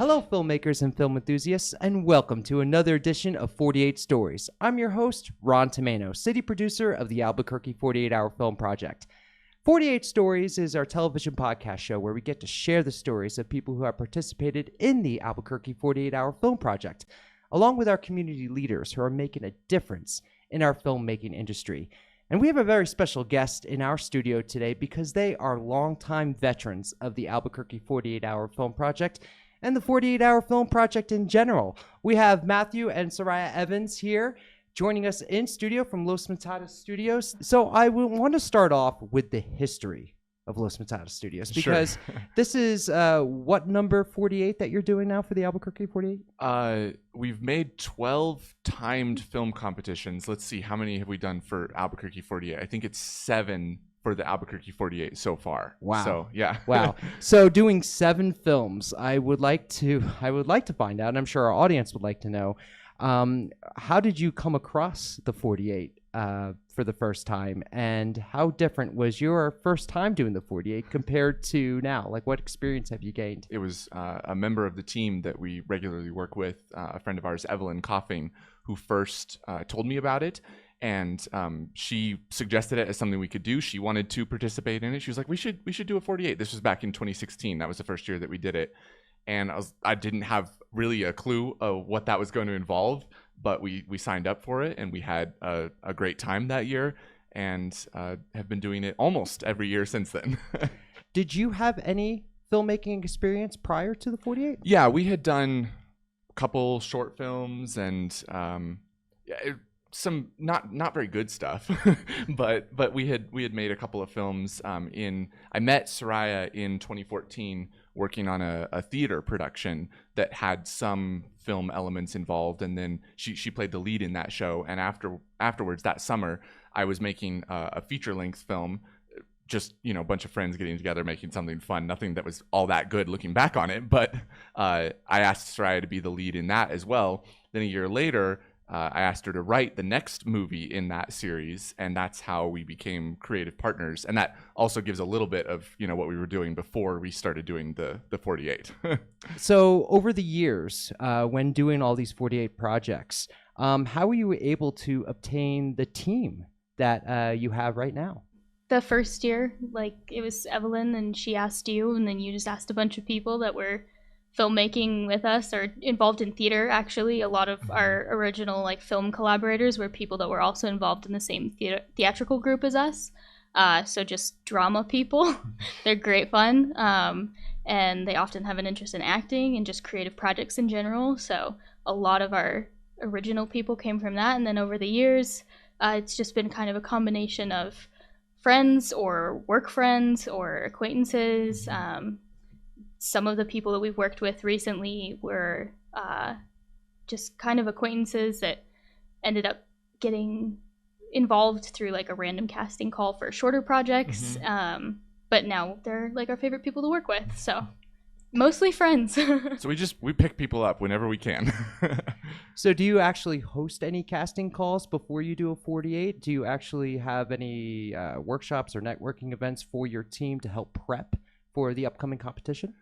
Hello, filmmakers and film enthusiasts, and welcome to another edition of 48 Stories. I'm your host, Ron Tomeno, city producer of the Albuquerque 48-Hour Film Project. 48 Stories is our television podcast show where we get to share the stories of people who have participated in the Albuquerque 48-Hour Film Project, along with our community leaders who are making a difference in our filmmaking industry. And we have a very special guest in our studio today because they are longtime veterans of the Albuquerque 48-Hour Film Project and the 48-Hour Film Project in general. We have Matthew and Soraya Evans here joining us in studio from Los Metates Studios. So I want to start off with the history of Los Metates Studios because this is what number 48 that you're doing now for the Albuquerque 48? We've made 12 timed film competitions. Let's see, how many have we done for Albuquerque 48? I think it's 7 for the Albuquerque 48 so far. Wow. So, yeah. Wow. So doing 7 films, I would like to find out, and I'm sure our audience would like to know, how did you come across the 48 for the first time, and how different was your first time doing the 48 compared to now? Like, what experience have you gained? It was a member of the team that we regularly work with, a friend of ours, Evelyn Coughing, who first told me about it. And she suggested it as something we could do. She wanted to participate in it. She was like, we should do a 48. This was back in 2016. That was the first year that we did it. And I didn't have really a clue of what that was going to involve, but we signed up for it, and we had a great time that year, and have been doing it almost every year since then. Did you have any filmmaking experience prior to the 48? Yeah, we had done a couple short films and some not very good stuff, but we had made a couple of films. I met Soraya in 2014 working on a theater production that had some film elements involved, and then she played the lead in that show. And afterwards that summer, I was making a feature-length film, just a bunch of friends getting together making something fun, nothing that was all that good looking back on it, but I asked Soraya to be the lead in that as well. Then a year later, I asked her to write the next movie in that series, and that's how we became creative partners. And that also gives a little bit of what we were doing before we started doing the 48. So over the years, when doing all these 48 projects, how were you able to obtain the team that you have right now? The first year, it was Evelyn, and she asked you, and then you just asked a bunch of people that were filmmaking with us or involved in theater. Actually, a lot of our original film collaborators were people that were also involved in the same theatrical group as us. So just drama people. They're great fun, and they often have an interest in acting and just creative projects in general. So a lot of our original people came from that, and then over the years, it's just been kind of a combination of friends or work friends or acquaintances. Some of the people that we've worked with recently were just kind of acquaintances that ended up getting involved through a random casting call for shorter projects. But now they're our favorite people to work with. So mostly friends. So we pick people up whenever we can. So do you actually host any casting calls before you do a 48? Do you actually have any workshops or networking events for your team to help prep for the upcoming competition?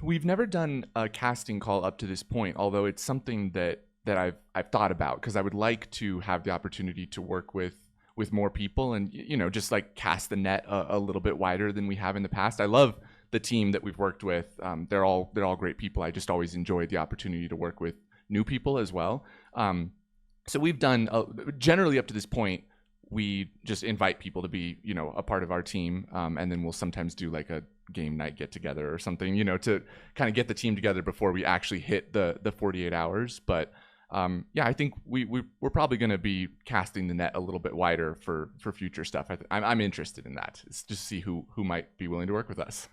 We've never done a casting call up to this point, although it's something that I've thought about, because I would like to have the opportunity to work with more people and just cast the net a little bit wider than we have in the past. I love the team that we've worked with. They're all great people. I just always enjoyed the opportunity to work with new people as well. So we've done generally up to this point, we just invite people to be a part of our team, and then we'll sometimes do a game night get together or something to kind of get the team together before we actually hit the 48 hours. But I think we're probably going to be casting the net a little bit wider for future stuff. I'm interested in that. It's just see who might be willing to work with us.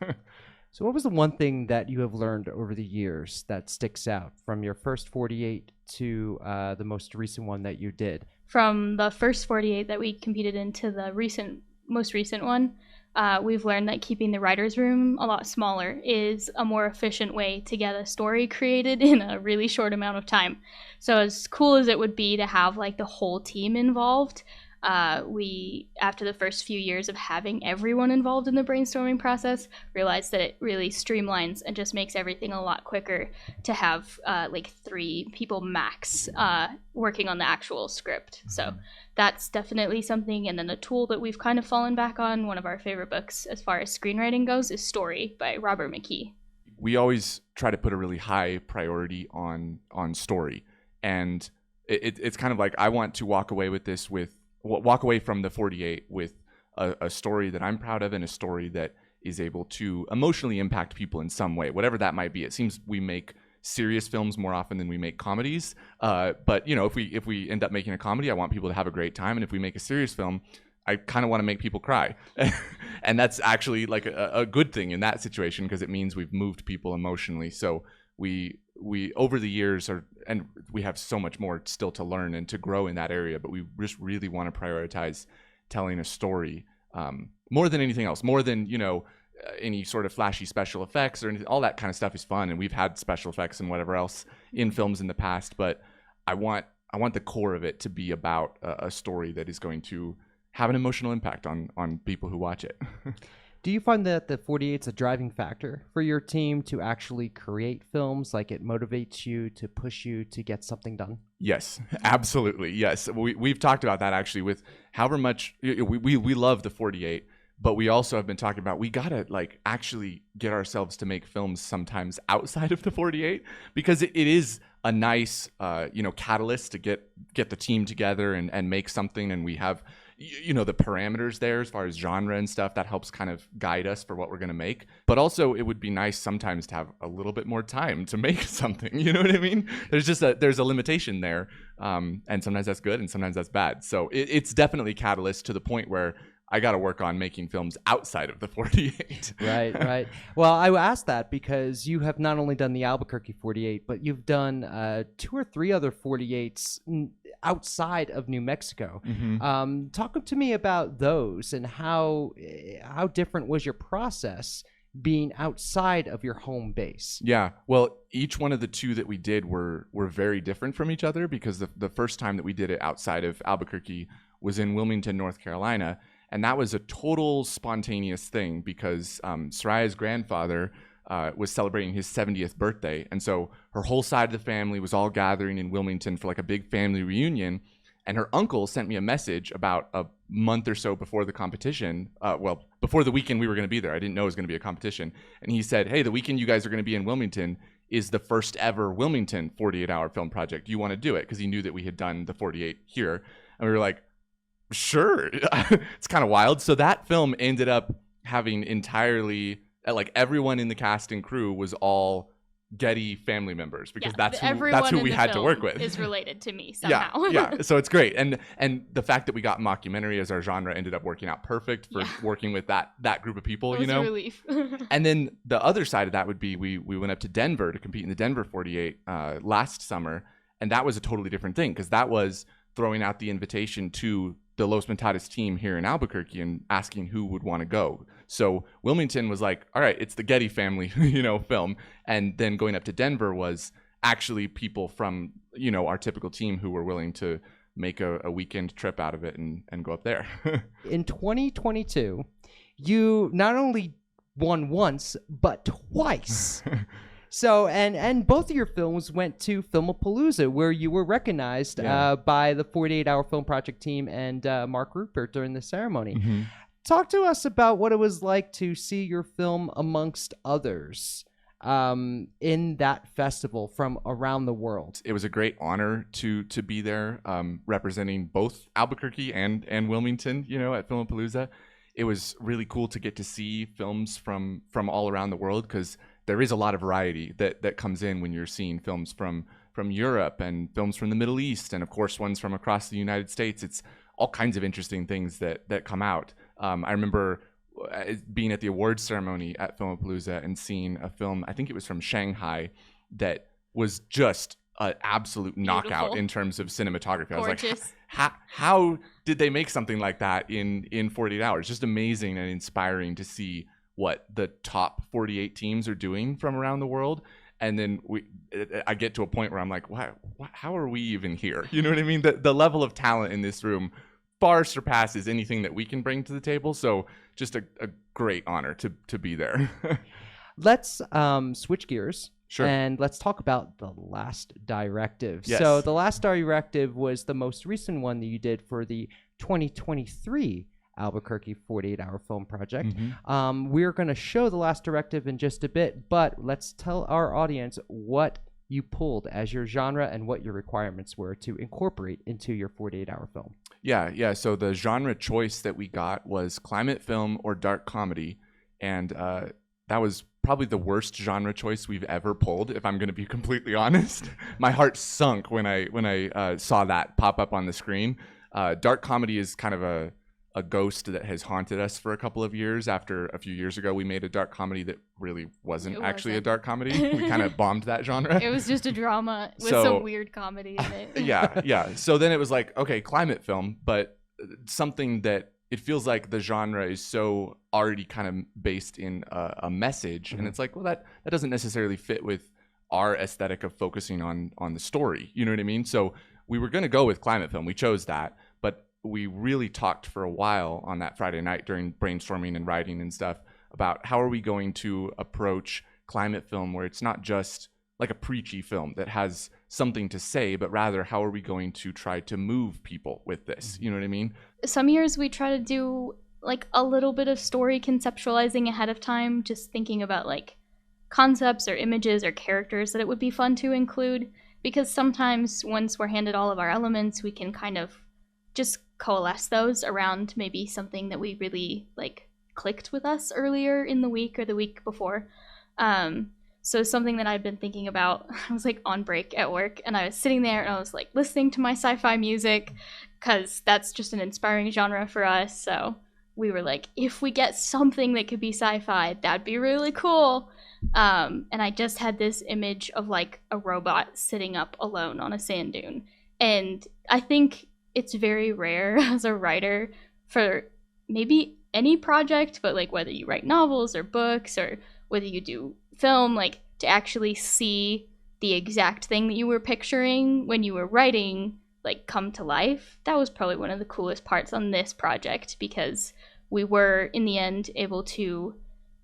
So what was the one thing that you have learned over the years that sticks out from your first 48 to the most recent one that you did? From the first 48 that we competed in to the most recent one, we've learned that keeping the writer's room a lot smaller is a more efficient way to get a story created in a really short amount of time. So as cool as it would be to have the whole team involved, we, after the first few years of having everyone involved in the brainstorming process, realized that it really streamlines and just makes everything a lot quicker to have like 3 people max working on the actual script. So that's definitely something. And then the tool that we've kind of fallen back on, one of our favorite books as far as screenwriting goes, is Story by Robert McKee. We always try to put a really high priority on story, and it's kind of like I want to walk away from the 48 with a story that I'm proud of, and a story that is able to emotionally impact people in some way, whatever that might be. It seems we make serious films more often than we make comedies, but if we end up making a comedy, I want people to have a great time, and if we make a serious film, I kind of want to make people cry. And that's actually like a good thing in that situation, because it means we've moved people emotionally. So we over the years and we have so much more still to learn and to grow in that area, but we just really want to prioritize telling a story more than anything else, more than any sort of flashy special effects or anything. All that kind of stuff is fun, and we've had special effects and whatever else in films in the past, but I want the core of it to be about a story that is going to have an emotional impact on people who watch it. Do you find that the 48's a driving factor for your team to actually create films? Like, it motivates you to push you to get something done? Yes, absolutely. Yes. We've talked about that actually with however much we love the 48, but we also have been talking about we got to like actually get ourselves to make films sometimes outside of the 48, because it is a nice catalyst to get the team together and make something, and we have the parameters there as far as genre and stuff that helps kind of guide us for what we're going to make. But also it would be nice sometimes to have a little bit more time to make something, you know what I mean? There's a limitation there, and sometimes that's good and sometimes that's bad. So it's definitely a catalyst to the point where I got to work on making films outside of the 48. Right. Well, I asked that because you have not only done the Albuquerque 48, but you've done 2 or 3 other 48s outside of New Mexico. Mm-hmm. Talk to me about those, and how different was your process being outside of your home base? Yeah, well, each one of the 2 that we did were very different from each other, because the first time that we did it outside of Albuquerque was in Wilmington, North Carolina. And that was a total spontaneous thing, because Soraya's grandfather was celebrating his 70th birthday. And so her whole side of the family was all gathering in Wilmington for like a big family reunion. And her uncle sent me a message about a month or so before the competition. Before the weekend we were going to be there. I didn't know it was going to be a competition. And he said, hey, the weekend you guys are going to be in Wilmington is the first ever Wilmington 48-hour film project. Do you want to do it? Because he knew that we had done the 48 here. And we were like, sure. It's kind of wild. So that film ended up having entirely, like, everyone in the cast and crew was all Getty family members, because that's who we had to work with. Is related to me somehow. Yeah. So it's great, and the fact that we got mockumentary as our genre ended up working out perfect for working with that group of people. It was a relief. And then the other side of that would be we went up to Denver to compete in the Denver 48 last summer, and that was a totally different thing, because that was throwing out the invitation to the Los Metates team here in Albuquerque and asking who would want to go. So Wilmington was like, all right, it's the Getty family, film. And then going up to Denver was actually people from, our typical team who were willing to make a weekend trip out of it and go up there. In 2022, you not only won once, but twice. So, and both of your films went to Filmapalooza, where you were recognized by the 48-Hour Film Project team and Mark Rupert during the ceremony. Mm-hmm. Talk to us about what it was like to see your film amongst others in that festival from around the world. It was a great honor to be there, representing both Albuquerque and Wilmington, at Filmapalooza. It was really cool to get to see films from all around the world, because there is a lot of variety that comes in when you're seeing films from Europe and films from the Middle East, and of course ones from across the United States. It's all kinds of interesting things that come out. I remember being at the awards ceremony at Filmapalooza and seeing a film, I think it was from Shanghai, that was just an absolute knockout in terms of cinematography. Gorgeous. I was like, how did they make something like that in 48 hours? Just amazing and inspiring to see what the top 48 teams are doing from around the world. And then I get to a point where I'm like, how are we even here? You know what I mean? The level of talent in this room far surpasses anything that we can bring to the table. So just a great honor to be there. Let's switch gears. Sure. And let's talk about the Last Directive. Yes. So the Last Directive was the most recent one that you did for the 2023 Albuquerque 48-hour film project. We're going to show the Last Directive in just a bit, but let's tell our audience what you pulled as your genre and what your requirements were to incorporate into your 48-hour film. Yeah. So the genre choice that we got was climate film or dark comedy, and that was probably the worst genre choice we've ever pulled, if I'm going to be completely honest. My heart sunk when I saw that pop up on the screen. Dark comedy is kind of a ghost that has haunted us for a couple of years. After a few years ago, we made a dark comedy that really wasn't actually a dark comedy. We kind of bombed that genre. It was just a drama with some weird comedy in it. Yeah. So then it was like, okay, climate film, but something that it feels like the genre is so already kind of based in a message. And it's like, well, that doesn't necessarily fit with our aesthetic of focusing on the story. You know what I mean? So we were going to go with climate film. We chose that, but we really talked for a while on that Friday night during brainstorming and writing and stuff about how are we going to approach climate film where it's not just like a preachy film that has something to say, but rather how are we going to try to move people with this? You know what I mean? Some years we try to do like a little bit of story conceptualizing ahead of time, just thinking about like concepts or images or characters that it would be fun to include, because sometimes once we're handed all of our elements, we can kind of just coalesce those around maybe something that we really like clicked with us earlier in the week or the week before. So something that I'd been thinking about, I was like on break at work and I was sitting there and I was like listening to my sci-fi music because that's just an inspiring genre for us. So we were like, if we get something that could be sci-fi, that'd be really cool. And I just had this image of like a robot sitting up alone on a sand dune. And I think it's very rare as a writer for maybe any project, but like whether you write novels or books or whether you do film, like to actually see the exact thing that you were picturing when you were writing like come to life. That was probably one of the coolest parts on this project, because we were in the end able to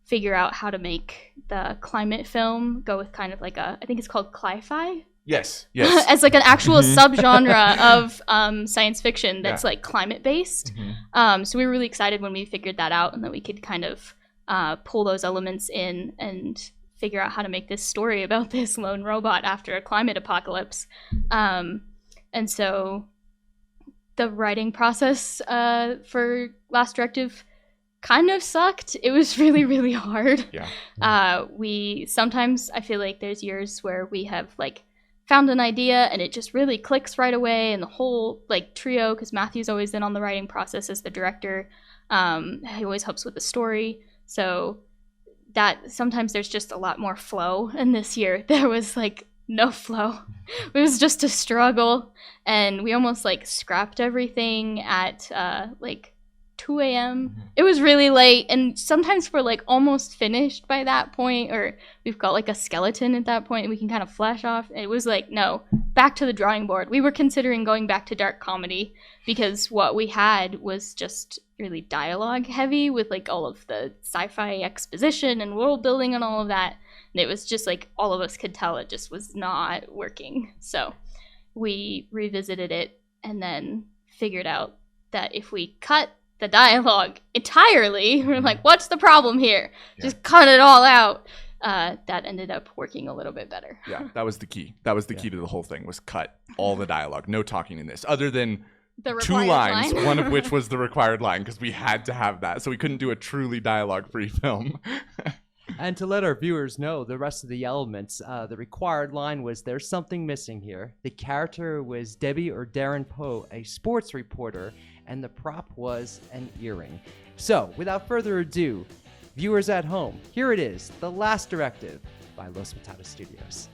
figure out how to make the climate film go with kind of like I think it's called cli-fi. Yes. As like an actual subgenre of science fiction that's like climate based. So we were really excited when we figured that out, and that we could kind of pull those elements in and figure out how to make this story about this lone robot after a climate apocalypse. And so the writing process for Last Directive kind of sucked. It was really, really hard. We sometimes, I feel like there's years where we have like found an idea and it just really clicks right away, and the whole like trio, because Matthew's always in on the writing process as the director, he always helps with the story. So that sometimes there's just a lot more flow, and this year there was like no flow. It was just a struggle, and we almost like scrapped everything at like 2 a.m. It was really late, and sometimes we're like almost finished by that point, or we've got like a skeleton at that point we can kind of flash off. It was like, no, back to the drawing board. We were considering going back to dark comedy because what we had was just really dialogue heavy with like all of the sci-fi exposition and world building and all of that, and it was just like all of us could tell it just was not working. So we revisited it and then figured out that if we cut the dialogue entirely, we're like, what's the problem here? Just cut it all out. That ended up working a little bit better. That was the key. That was the key to the whole thing, was cut all the dialogue. No talking in this, other than the 2 lines, one of which was the required line, because we had to have that. So we couldn't do a truly dialogue-free film. And to let our viewers know the rest of the elements, the required line was, there's something missing here. The character was Debbie or Darren Poe, a sports reporter, and the prop was an earring. So, without further ado, viewers at home, here it is, The Last Directive by Los Metates Studios.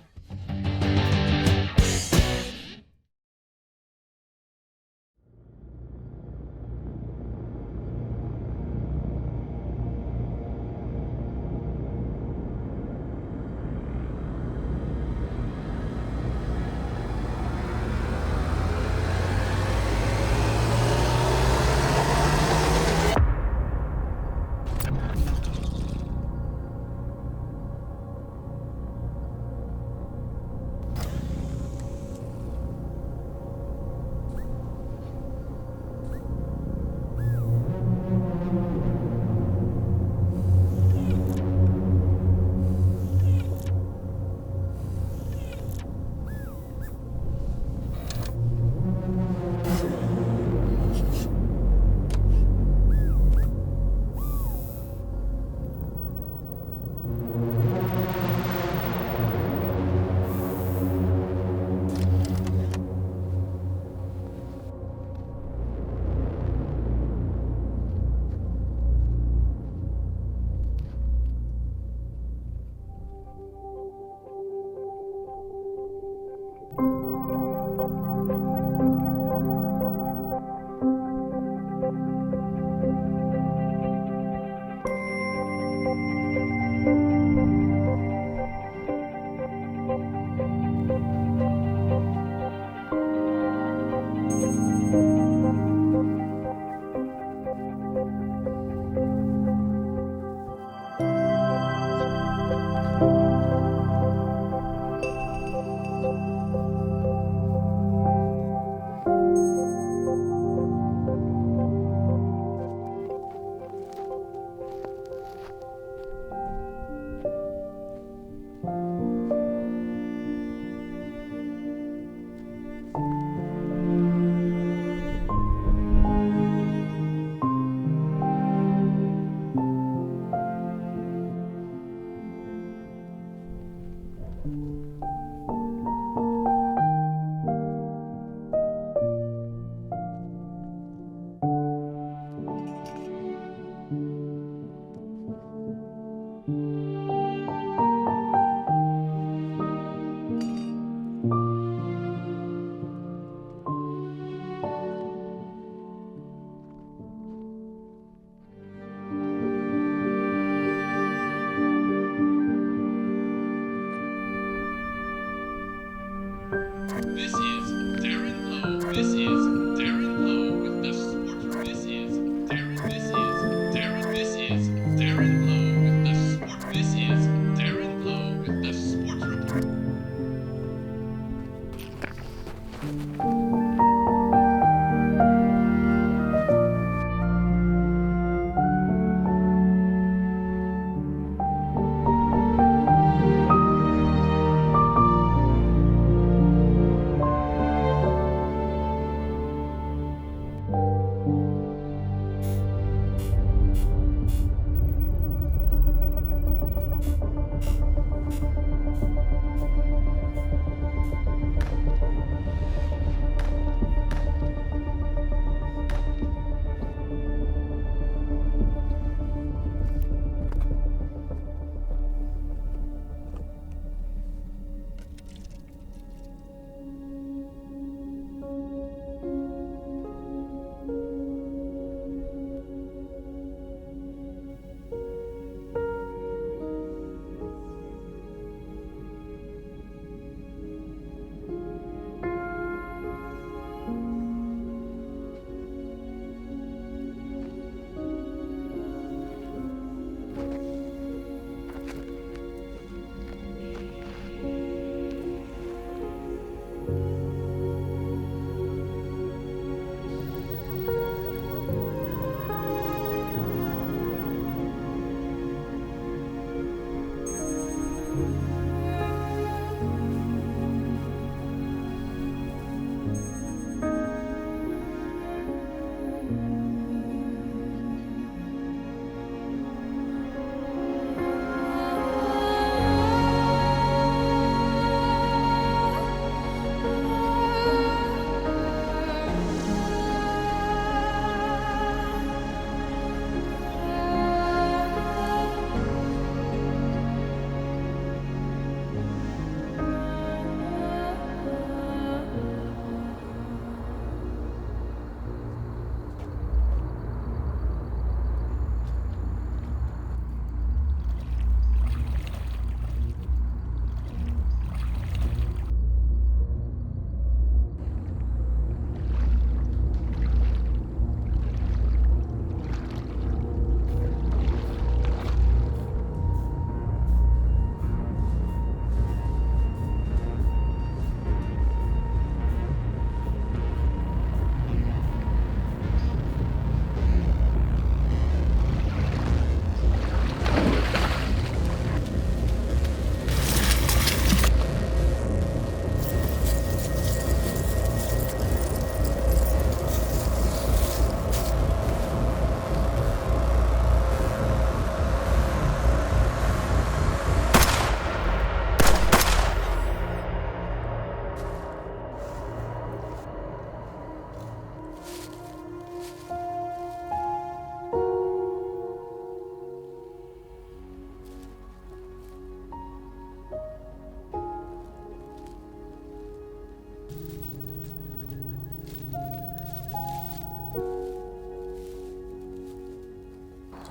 This is Darren Lowe. This is Darren Lowe with the sport. This is Darren. This is Darren. This is Darren Lowe with the sport. This is Darren Lowe with the sports report.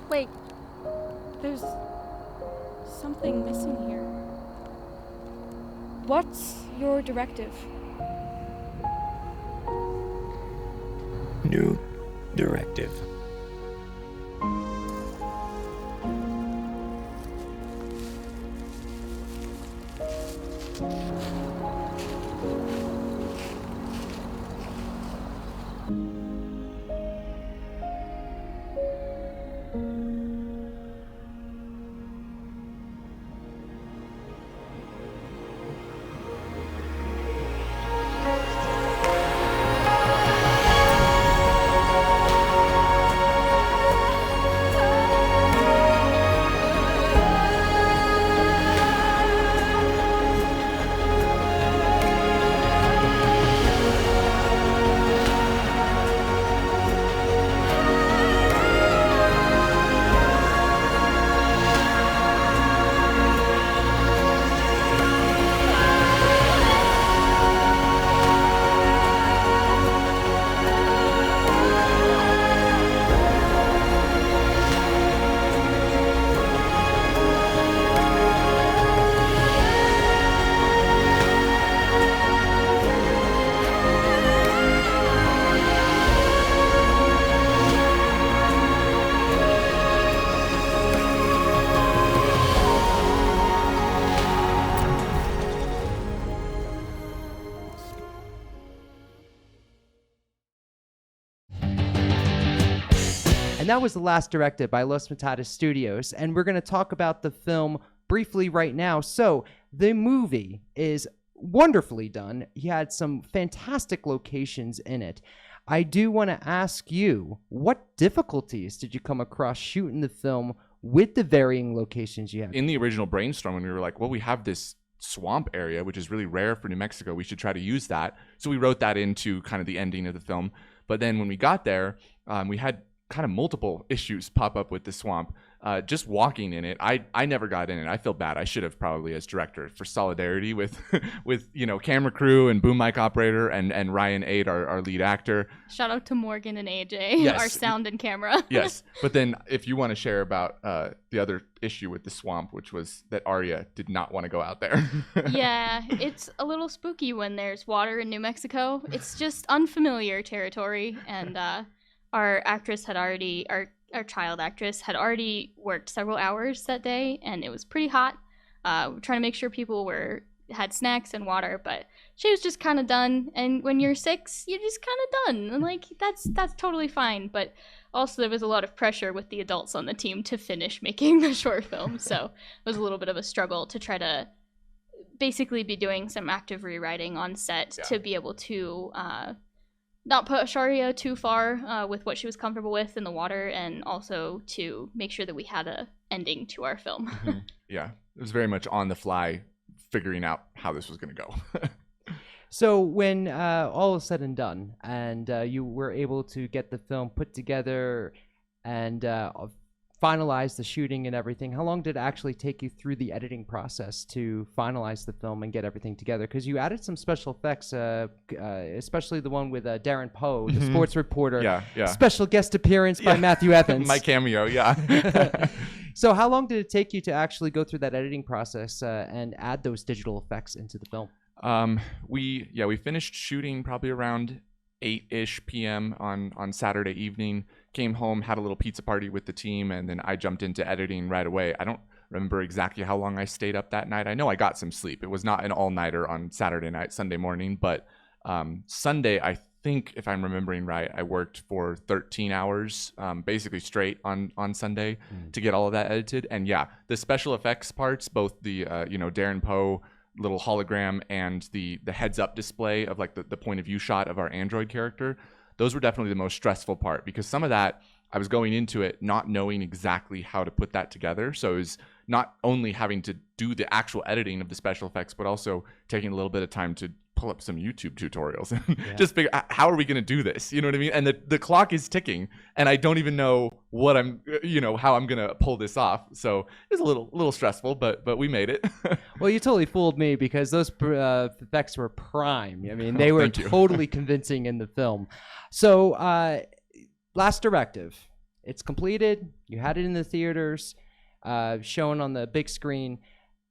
Wait, there's something missing here. What's your directive? New directive. and that was The Last Directive by Los Metates Studios. And we're going to talk about the film briefly right now. So the movie is wonderfully done. He had some fantastic locations in it. I do want to ask you, what difficulties did you come across shooting the film with the varying locations you had? In the original brainstorm, when we were like, well, we have this swamp area, which is really rare for New Mexico, we should try to use that. So we wrote that into kind of the ending of the film. But then when we got there, we had kind of multiple issues pop up with the swamp. Just walking in it, I never got in it. I feel bad. I should have probably, as director, for solidarity with with camera crew and boom mic operator and Ryan Aid, our lead actor. Shout out to Morgan and AJ, Yes. our sound and camera. Yes, but then if you want to share about the other issue with the swamp, which was that Arya did not want to go out there. Yeah, it's a little spooky when there's water in New Mexico. It's just unfamiliar territory, and our child actress had already worked several hours that day, and it was pretty hot. We're trying to make sure people had snacks and water, but she was just kind of done. And when you're 6, you're just kind of done, and like that's totally fine. But also there was a lot of pressure with the adults on the team to finish making the short film, so it was a little bit of a struggle to try to basically be doing some active rewriting on set to be able to not push Arya too far with what she was comfortable with in the water, and also to make sure that we had a ending to our film. Mm-hmm. Yeah, it was very much on the fly, figuring out how this was going to go. So when all is said and done, and you were able to get the film put together and finalize the shooting and everything, how long did it actually take you through the editing process to finalize the film and get everything together? Because you added some special effects, especially the one with Darren Poe, the sports reporter. Yeah. Special guest appearance by Matthew Evans. My cameo, yeah. So how long did it take you to actually go through that editing process and add those digital effects into the film? We finished shooting probably around 8-ish p.m. on Saturday evening, came home, had a little pizza party with the team, and then I jumped into editing right away. I don't remember exactly how long I stayed up that night. I know I got some sleep. It was not an all-nighter on Saturday night, Sunday morning, but Sunday, I think, if I'm remembering right, I worked for 13 hours, basically straight on Sunday to get all of that edited. And yeah, the special effects parts, both the Darren Poe little hologram and the heads up display of like the point of view shot of our android character, those were definitely the most stressful part, because some of that I was going into it not knowing exactly how to put that together. So it was not only having to do the actual editing of the special effects, but also taking a little bit of time to pull up some YouTube tutorials and just figure out how are we going to do this? You know what I mean? And the clock is ticking, and I don't even know what how I'm going to pull this off. So it's a little stressful, but we made it. Well, you totally fooled me, because those effects were prime. I mean, they were totally convincing in the film. So Last Directive, it's completed. You had it in the theaters, shown on the big screen.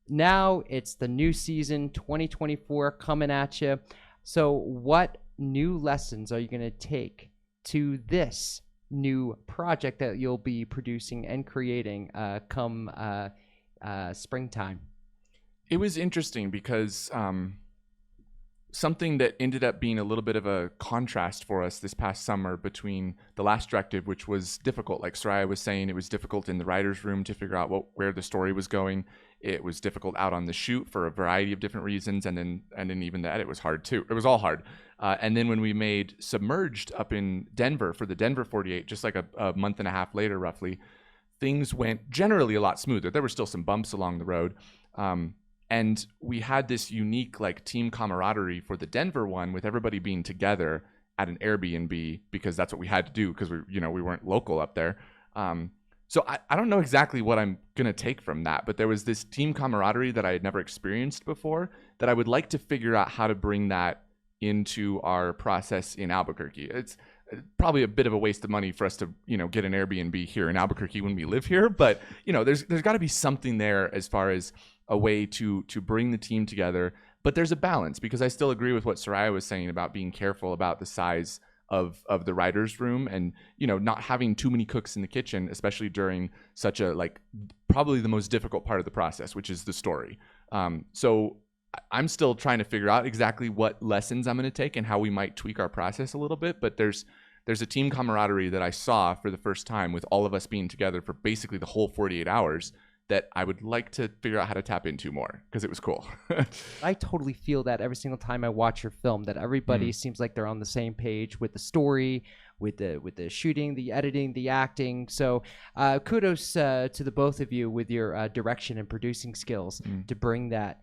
Now it's the new season, 2024, coming at you. So what new lessons are you going to take to this new project that you'll be producing and creating come springtime? It was interesting because something that ended up being a little bit of a contrast for us this past summer between The Last Directive, which was difficult. Like Soraya was saying, it was difficult in the writer's room to figure out where the story was going. It was difficult out on the shoot for a variety of different reasons, and then even the edit was hard too. It was all hard. And then when we made Submerged up in Denver for the Denver 48, just like a month and a half later roughly, things went generally a lot smoother. There were still some bumps along the road. And we had this unique like team camaraderie for the Denver one, with everybody being together at an Airbnb, because that's what we had to do, because we weren't local up there. So I don't know exactly what I'm going to take from that, but there was this team camaraderie that I had never experienced before that I would like to figure out how to bring that into our process in Albuquerque. It's probably a bit of a waste of money for us to, get an Airbnb here in Albuquerque when we live here, but there's got to be something there as far as a way to bring the team together. But there's a balance, because I still agree with what Soraya was saying about being careful about the size of the writer's room, and not having too many cooks in the kitchen, especially during such a probably the most difficult part of the process, which is the story. So I'm still trying to figure out exactly what lessons I'm going to take and how we might tweak our process a little bit, but there's there's a team camaraderie that I saw for the first time with all of us being together for basically the whole 48 hours that I would like to figure out how to tap into more because it was cool. I totally feel that every single time I watch your film, that everybody seems like they're on the same page with the story, with the shooting, the editing, the acting. So kudos to the both of you with your direction and producing skills to bring that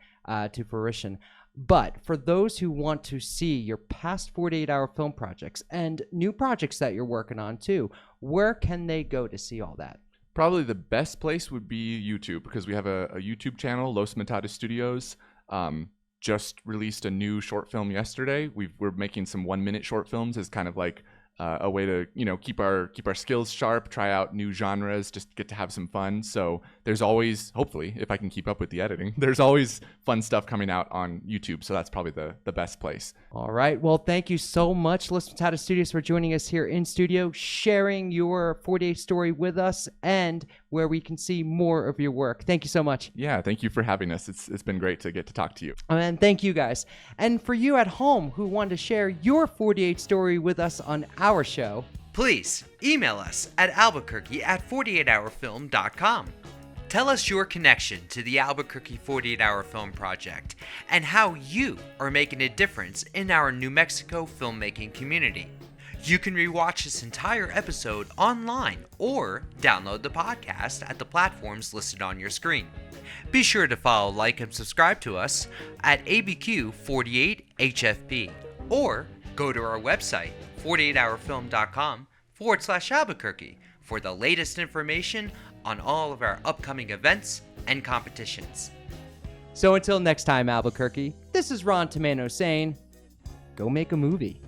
to fruition. But for those who want to see your past 48-hour film projects and new projects that you're working on too, where can they go to see all that? Probably the best place would be YouTube, because we have a YouTube channel, Los Metates Studios. Just released a new short film yesterday. We're making some 1-minute short films as kind of like a way to, you know, keep our skills sharp, try out new genres, just get to have some fun. So there's always, hopefully, if I can keep up with the editing, there's always fun stuff coming out on YouTube. So that's probably the best place. All right. Well, thank you so much, Los Metates Studios, for joining us here in studio, sharing your 48 story with us and where we can see more of your work. Thank you so much. Yeah, thank you for having us. It's been great to get to talk to you. And thank you guys. And for you at home who want to share your 48 story with us on our show, please email us at albuquerque@48hourfilm.com. Tell us your connection to the Albuquerque 48-Hour Film Project and how you are making a difference in our New Mexico filmmaking community. You can rewatch this entire episode online or download the podcast at the platforms listed on your screen. Be sure to follow, like, and subscribe to us at ABQ48HFP or go to our website, 48hourfilm.com/Albuquerque for the latest information on all of our upcoming events and competitions. So until next time, Albuquerque, this is Ron Tomano saying, go make a movie.